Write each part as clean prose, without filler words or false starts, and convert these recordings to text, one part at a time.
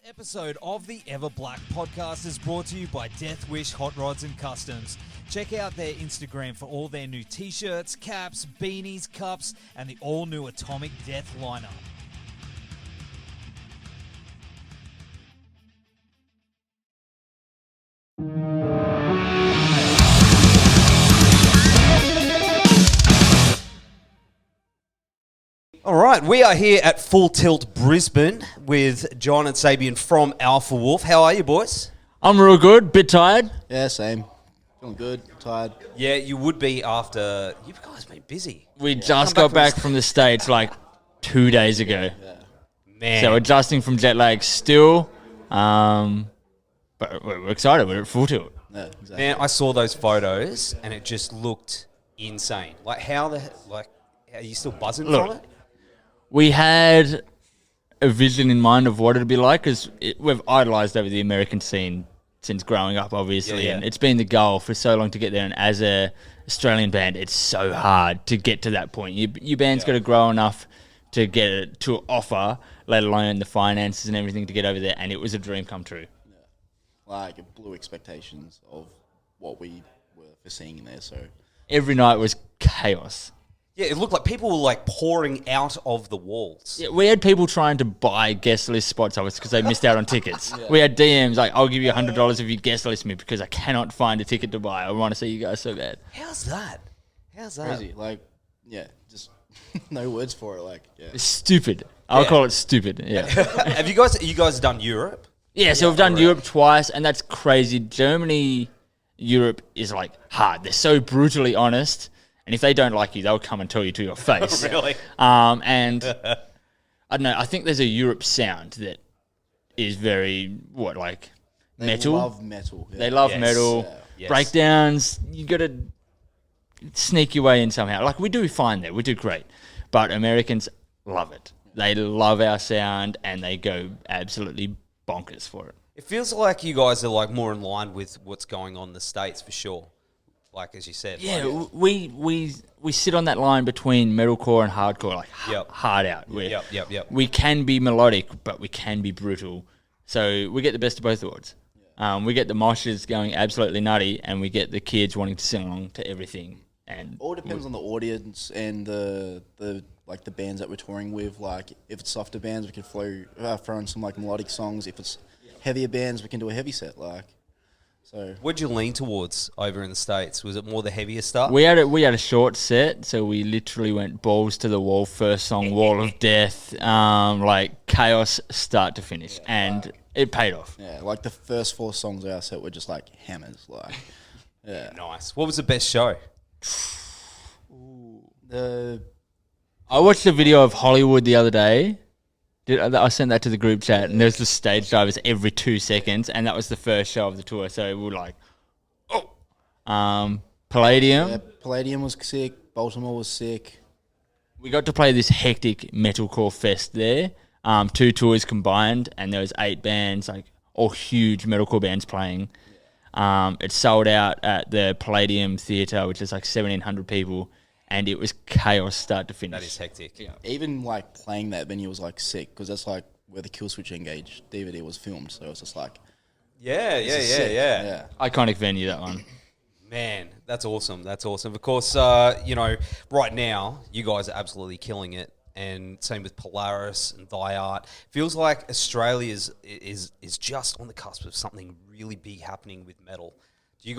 Episode of the Everblack Podcast is brought to you by Deathwish, Hotrods and Kustoms. Check out their Instagram for all their new t-shirts, caps, beanies, cups, and the all-new Atomic Death lineup. All right, we are here at Full Tilt Brisbane with John and Sabian from Alpha Wolfe. How are you, boys? I'm real good, bit tired. Yeah, same. Feeling good, tired. Yeah, you would be after... You guys been busy. We just got back from the States like 2 days ago. Yeah. Man. So adjusting from jet lag still, but we're excited. We're at Full Tilt. Yeah, exactly. Man, I saw those photos and it just looked insane. Like, are you still buzzing Look, from it? We had a vision in mind of what it'd be like because we've idolised over the American scene since growing up, obviously, Yeah. and it's been the goal for so long to get there. And as a Australian band, it's so hard to get to that point. Your band's got to grow enough to get it to offer, let alone the finances and everything to get over there. And it was a dream come true. Yeah. Like, it blew expectations of what we were foreseeing in there, so... Every night was chaos. Yeah, it looked like people were like pouring out of the walls. Yeah, we had people trying to buy guest list spots of us because they missed out on tickets. We had DMs like, I'll give you $100 if you guest list me because I cannot find a ticket to buy. I want to see you guys so bad. How's that? Crazy. Like, yeah, just no words for it. Like, yeah. It's stupid. I'll call it stupid. Yeah. Have you guys done Europe? Yeah, so we've done Europe twice, and that's crazy. Germany, Europe is like hard. They're so brutally honest. And if they don't like you, they'll come and tell you to your face. Really? And I don't know. I think there's a Europe sound that is very They metal. love metal. Yeah. They love Yes. metal. Yeah. Yes. Breakdowns. You got to sneak your way in somehow. Like we do fine there. We do great, but Americans love it. They love our sound and they go absolutely bonkers for it. It feels like you guys are like more in line with what's going on in the States for sure. Like, as you said. Yeah, like, we sit on that line between metalcore and hardcore, like Yep. hard out. Yep. We can be melodic, but we can be brutal. So we get the best of both worlds. We get the moshes going absolutely nutty, and we get the kids wanting to sing along to everything. And All depends on the audience and the bands that we're touring with. Like, if it's softer bands, we can throw in some like melodic songs. If it's heavier bands, we can do a heavy set. Like, so. What'd you lean towards over in the States? Was it more the heavier stuff? we had a short set, so we literally went balls to the wall. First song, Wall of Death, like chaos, start to finish, and it paid off. Yeah, like the first 4 songs of our set were just like hammers. Like, yeah. Nice. What was the best show? I watched a video of Hollywood the other day. I sent that to the group chat, and there's just stage divers every 2 seconds, and that was the first show of the tour. So we were like, Palladium. Yeah, Palladium was sick. Baltimore was sick. We got to play this hectic metalcore fest there. 2 tours combined, and there was 8 bands, like all huge metalcore bands playing. It sold out at the Palladium Theatre, which is like 1,700 people, and it was chaos start to finish. That is hectic. Yeah. Even like playing that venue was like sick because that's like where the Killswitch Engage DVD was filmed. So it was just like, Yeah. yeah. Iconic venue, that one. Man, that's awesome. That's awesome. Of course, right now, you guys are absolutely killing it. And same with Polaris and Thy Art. Feels like Australia is just on the cusp of something really big happening with metal. Are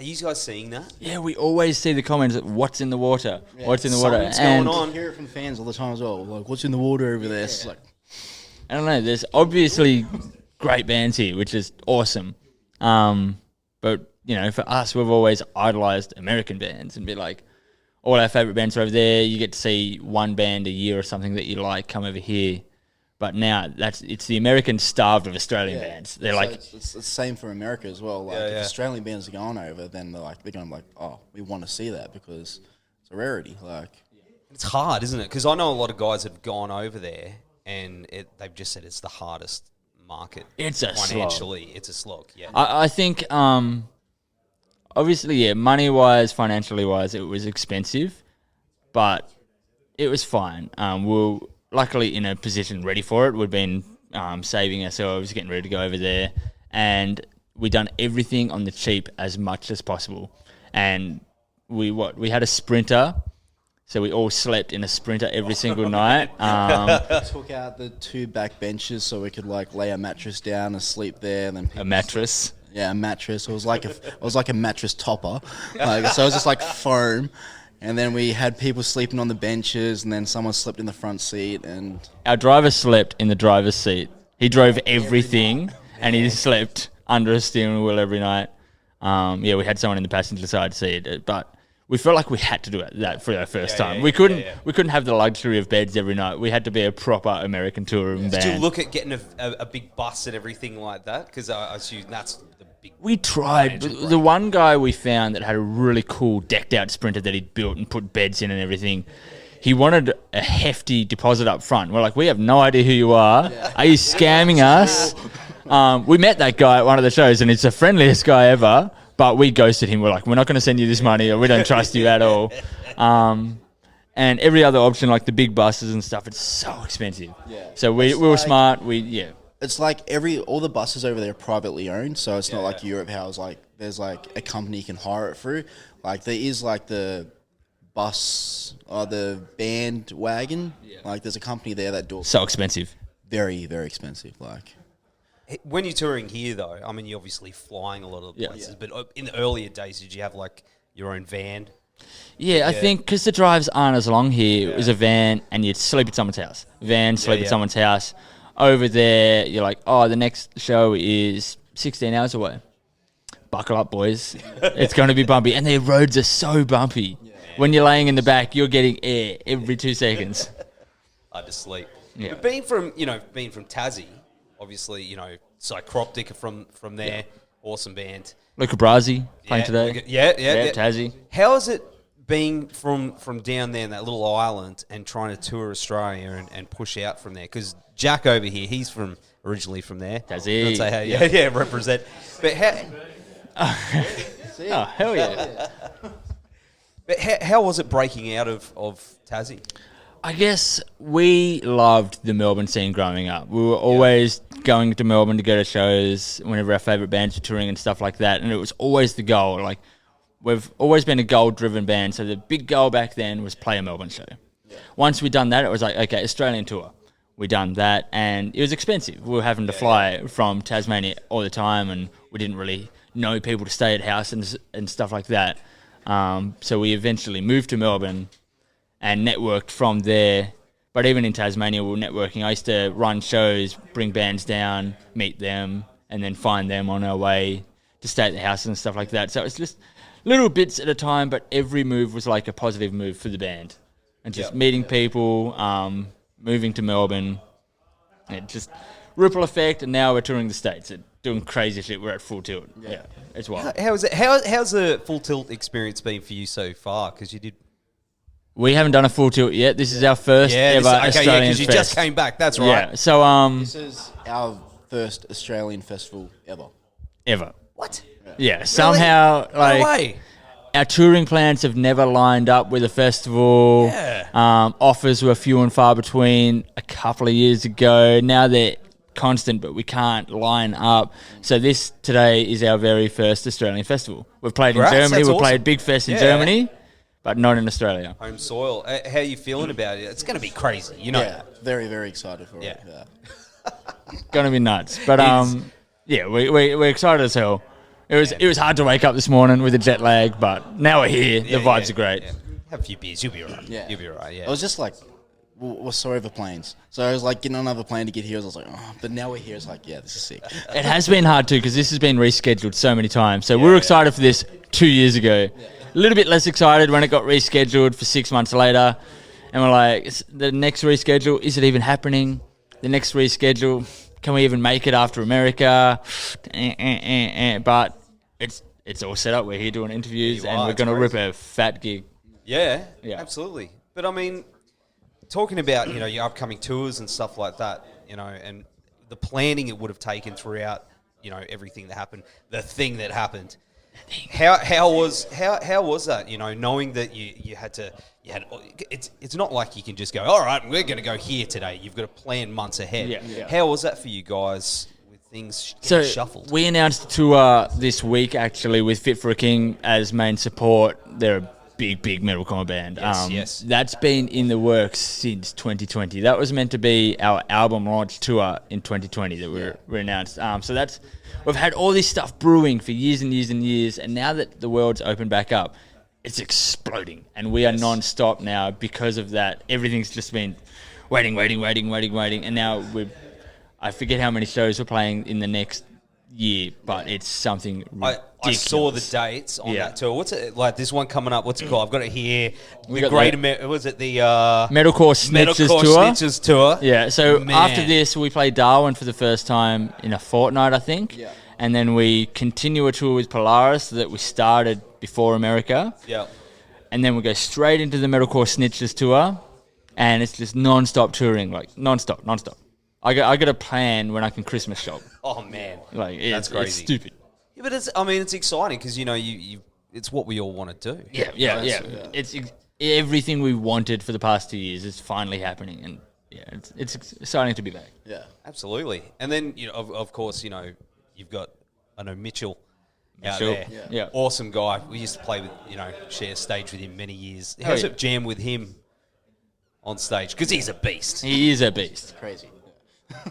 you guys seeing that? Yeah, we always see the comments, what's in the water? What's in the water? Something's going on. I hear it from fans all the time as well. Like, what's in the water over there? It's like, I don't know, there's obviously great bands here, which is awesome. But, for us, we've always idolised American bands and be like, all our favourite bands are over there. You get to see one band a year or something that you like come over here. But now it's the Americans starved of Australian bands. They're so like, it's the same for America as well. Like, if Australian bands are going over, then they're going like, oh, we want to see that because it's a rarity. Like, It's hard, isn't it? Because I know a lot of guys have gone over there and they've just said it's the hardest market. It's a financially. slog. It's a slog. Yeah. I think, obviously, money-wise, financially-wise, it was expensive, but it was fine. We're luckily in a position ready for it. We've been saving ourselves, getting ready to go over there, and we done everything on the cheap as much as possible. And we had a Sprinter. So we all slept in a Sprinter every single night. Took out the 2 back benches so we could like lay a mattress down and sleep there. And then A mattress. Yeah, a mattress. It was like a mattress topper. So it was just like foam. And then we had people sleeping on the benches, and then someone slept in the front seat. And Our driver slept in the driver's seat. He drove everything, and he slept under a steering wheel every night. We had someone in the passenger side seat, but we felt like we had to do that for our first time. We couldn't have the luxury of beds every night. We had to be a proper American touring band. Did you look at getting a big bus and everything like that? Because I assume that's the big... We tried. The one guy we found that had a really cool decked out Sprinter that he'd built and put beds in and everything, he wanted a hefty deposit up front. We're like, we have no idea who you are. Yeah. Are you scamming us? We met that guy at one of the shows, and it's the friendliest guy ever. But we ghosted him. We're like, we're not going to send you this money, or we don't trust you at all. And every other option, like the big buses and stuff, it's so expensive. Yeah. So we were smart. It's like all the buses over there are privately owned, so it's not like Europe how it's like there's like a company you can hire it through. Like there is like the bus or the band wagon. Yeah. Like there's a company there that does so expensive. Very, very expensive. Like. When you're touring here, though, I mean, you're obviously flying a lot of places, but in the earlier days, did you have, like, your own van? Yeah, I think because the drives aren't as long here, it was a van, and you'd sleep at someone's house. Sleep at someone's house. Over there, you're like, the next show is 16 hours away. Buckle up, boys. It's going to be bumpy. And their roads are so bumpy. Yeah. When you're laying in the back, you're getting air every 2 seconds. Hard to sleep. Yeah. But being from Tassie... Obviously, Psychroptic from there, awesome band. Luca Brasi playing today. Yeah, Tassie. How is it being from down there in that little island and trying to tour Australia and push out from there? Because Jack over here, he's originally from there. Tassie. Say represent. But how? Oh, hell yeah. But how was it breaking out of Tassie? I guess we loved the Melbourne scene growing up. We were always going to Melbourne to go to shows whenever our favourite bands were touring and stuff like that. And it was always the goal. Like, we've always been a goal-driven band. So the big goal back then was play a Melbourne show. Yeah. Once we'd done that, it was like, okay, Australian tour. We done that, and it was expensive. We were having to fly from Tasmania all the time, and we didn't really know people to stay at house and stuff like that. So we eventually moved to Melbourne and networked from there. But even in Tasmania, we were networking. I used to run shows, bring bands down, meet them, and then find them on our way to stay at the house and stuff like that. So it's just little bits at a time, but every move was like a positive move for the band. And just meeting people, moving to Melbourne, and just ripple effect. And now we're touring the States and doing crazy shit. We're at Full Tilt. Yeah, it's wild. How's the Full Tilt experience been for you so far? Because you did... We haven't done a Full Tilt yet. This is our first ever Australian because you fest. just came back. That's right. Yeah. So this is our first Australian festival ever. Ever. What? Yeah. Somehow, like, no way. Our touring plans have never lined up with a festival. Yeah. Offers were few and far between a couple of years ago. Now they're constant, but we can't line up. So this today is our very first Australian festival. We've played in Germany. We've played Big Fest in Germany. But not in Australia. Home soil. How are you feeling about it? It's going to be crazy, you know. Yeah, very, very excited for it. Yeah. Going to be nuts. But we're excited as hell. It was hard to wake up this morning with a jet lag, but now we're here. The vibes are great. Yeah. Have a few beers, you'll be all right. Yeah. You'll be all right, I was just like, we're so over planes. So I was like getting on another plane to get here. I was like, but now we're here. It's like, this is sick. It has been hard too because this has been rescheduled so many times. So we were excited for this 2 years ago. Yeah. A little bit less excited when it got rescheduled for 6 months later. And we're like, the next reschedule, is it even happening? The next reschedule, can we even make it after America? But it's all set up. We're here doing interviews and we're going to rip a fat gig. Yeah, absolutely. But I mean, talking about, your upcoming tours and stuff like that, and the planning it would have taken throughout, everything that happened, the thing that happened. How was that? You know, knowing that you had it's not like you can just go, all right, we're going to go here today. You've got to plan months ahead. Yeah. How was that for you guys with things getting shuffled? We announced a tour this week actually with Fit for a King as main support. They're a big metalcore band. Yes. That's been in the works since 2020. That was meant to be our album launch tour in 2020 that we announced. So we've had all this stuff brewing for years and years and years, and now that the world's opened back up, it's exploding, and we are non-stop now because of that. Everything's just been waiting, and now I forget how many shows we're playing in the next year, but it's something ridiculous. I saw the dates on that tour. What's it like? This one coming up. What's it called? I've got it here. Was it the Metalcore Snitches Tour? Yeah. So after this, we play Darwin for the first time in a fortnight, I think. Yeah. And then we continue a tour with Polaris that we started before America. Yeah. And then we go straight into the Metalcore Snitches Tour, and it's just non-stop touring, like non-stop. I got a plan when I can Christmas shop. Oh man, like that's crazy. It's stupid. Yeah, but it's exciting because you know it's what we all want to do. Yeah. It's everything we wanted for the past 2 years is finally happening, and it's exciting to be back. Yeah, absolutely. And then of course you've got Mitchell out there. Yeah. Awesome guy. We used to play with share stage with him many years. How's it jam with him on stage? Because he's a beast. He is a beast. Crazy.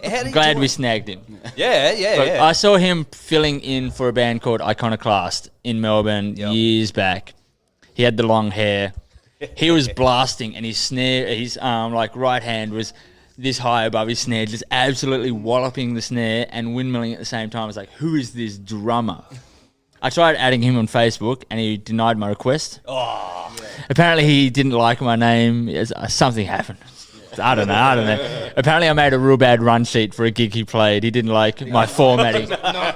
I'm glad we snagged him. Yeah. I saw him filling in for a band called Iconoclast in Melbourne years back. He had the long hair. He was blasting, and his snare, his right hand was this high above his snare, just absolutely walloping the snare and windmilling at the same time. I was like, who is this drummer? I tried adding him on Facebook, and he denied my request. Oh. Apparently, he didn't like my name. Something happened. I don't know. Apparently, I made a real bad run sheet for a gig he played. He didn't like my formatting.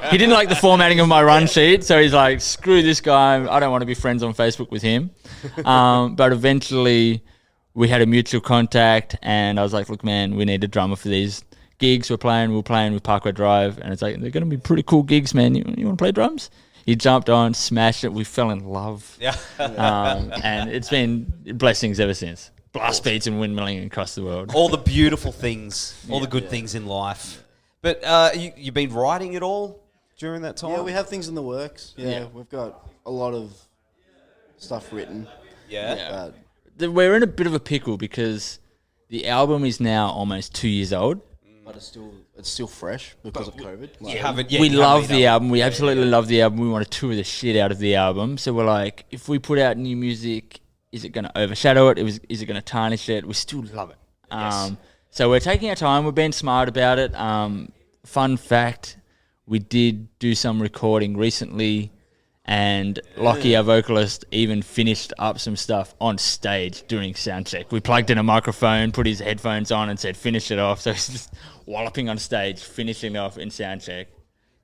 He didn't like the formatting of my run sheet, so he's like, screw this guy. I don't want to be friends on Facebook with him. But eventually, we had a mutual contact, and I was like, look, man, we need a drummer for these gigs we're playing with Parkway Drive, and it's like, they're going to be pretty cool gigs, man. You want to play drums? He jumped on, smashed it. We fell in love. Yeah. And it's been blessings ever since. Blast beats and windmilling across the world. All the beautiful things, all the good things in life. But you've been writing it all during that time? Yeah, we have things in the works. Yeah. We've got a lot of stuff written. Yeah. We're in a bit of a pickle because the album is now almost 2 years old. But it's still fresh because of COVID. We love the album. We absolutely love the album. We want to tour the shit out of the album. So we're like, if we put out new music, is it going to overshadow it? Is it going to tarnish it? We still love it. Yes. So we're taking our time. We're being smart about it. Fun fact, we did do some recording recently, and Lockie, our vocalist, even finished up some stuff on stage during soundcheck. We plugged in a microphone, put his headphones on, and said, finish it off. So he's just walloping on stage, finishing off in soundcheck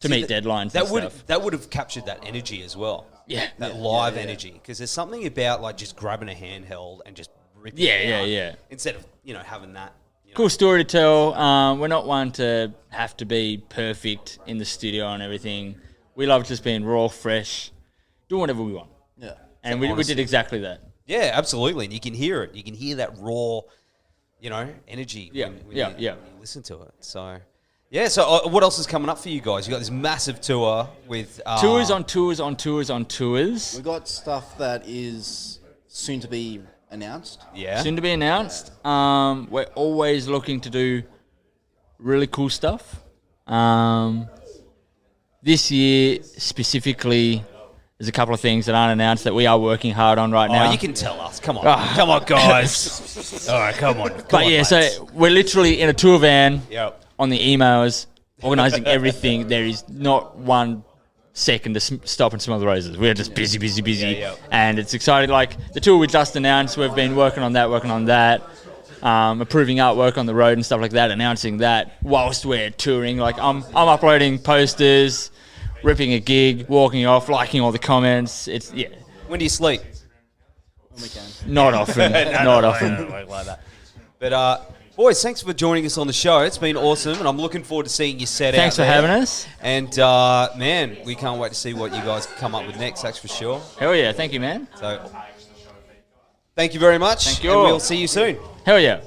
to meet deadlines and stuff. That would have captured that energy as well. Yeah. That live energy. Because there's something about like just grabbing a handheld and just ripping Yeah. instead of, having that. Cool story to tell. We're not one to have to be perfect in the studio and everything. We love just being raw, fresh, doing whatever we want. Yeah. And we did exactly that. Yeah, absolutely. And you can hear it. You can hear that raw, energy when you listen to it. So, what else is coming up for you guys? You got this massive tour with... tours on tours on tours on tours. We got stuff that is soon to be announced. Yeah. Soon to be announced. We're always looking to do really cool stuff. This year, specifically, there's a couple of things that aren't announced that we are working hard on right now. Oh, you can tell us. Come on. Come on, guys. All right, come on. So we're literally in a tour van on the emails, organising everything. There is not 1 second to stop and smell the roses. We're just busy. And it's exciting. Like the tour we just announced, we've been working on that, approving artwork on the road and stuff like that, announcing that whilst we're touring. Like I'm uploading posters, ripping a gig, walking off, liking all the comments. When do you sleep? When we can. Not often. Not often. Like that. But Boys, thanks for joining us on the show. It's been awesome, and I'm looking forward to seeing you set Thanks out for there. having us. And, man, we can't wait to see what you guys come up with next, that's for sure. Hell yeah. Thank you, man. So, thank you very much. Thank you. And we'll see you soon. Hell yeah.